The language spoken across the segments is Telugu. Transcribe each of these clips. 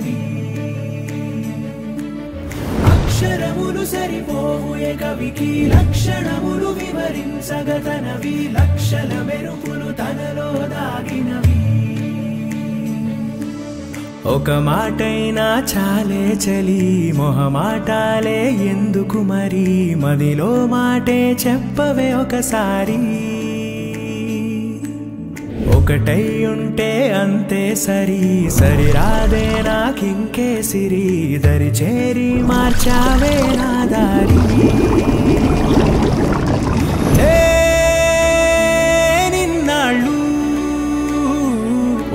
దాగినవి అక్షరములు సరిపోవు ఏ కవికి లక్షణములు వివరించగతనవి లక్షల మెరుపులు తనలో దాగినవి ఒక మాటైనా చాలే చలి మొహమాటాలే ఎందుకు మరి మదిలో మాటే చెప్పవే ఒకసారి ఒకటై ఉంటే అంతే సరి సరిరాదే నాకింకే సిరి దరి చేరి మార్చావే నా దారి నిన్నాళ్ళు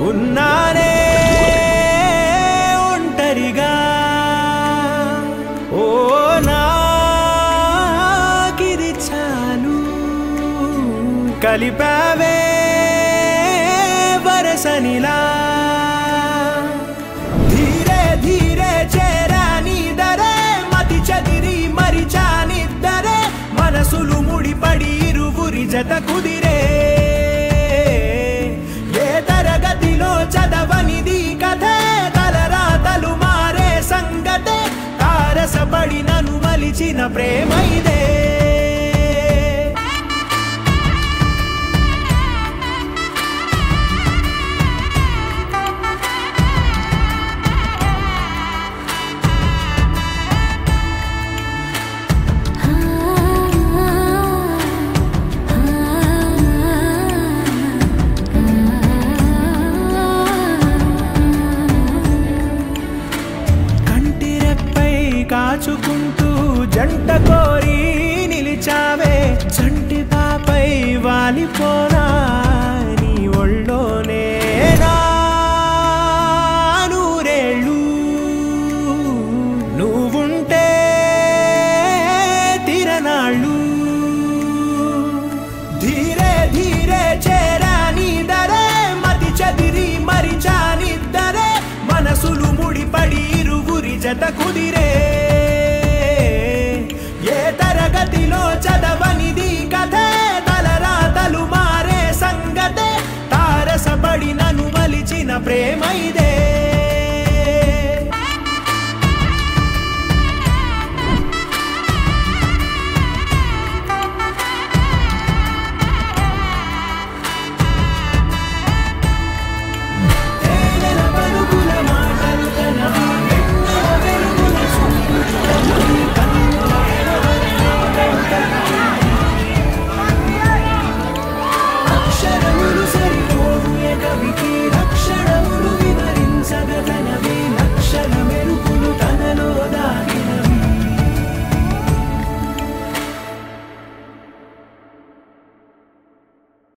ఉన్నానే ఒంటరిగా ఓ నాకిది చాలు కలిపావే వరసనిలా ధీరే ధీరే చేరాని దరే మతి చదిరి మరిచానిద్దరే మనసులు ముడిపడి ఇరువురి జత కుదిరే ఏ తరగతిలో చదవనిది కథే తలరాతలు మారే సంగతే తారసపడి నన్ను మలిచిన ప్రేమ ఇదే కాచుకుంటూ జంట కోరి నిలిచావే చంటి పాపై వాలిపోనా నీ ఒళ్ళోనే నూరేళ్ళు నువ్వుంటే తిరనాళ్ళు ధీరే ధీరే చేరాని దరే మతి చదిరి మరిచానిద్దరే మనసులు ముడిపడి ఇరువురి జత కుదిరే ఏ తరగతిలో చదవనిది కథే తలరాతలు మారే సంగతే తారసపడి నన్ను మలిచిన ప్రేమ ఇదే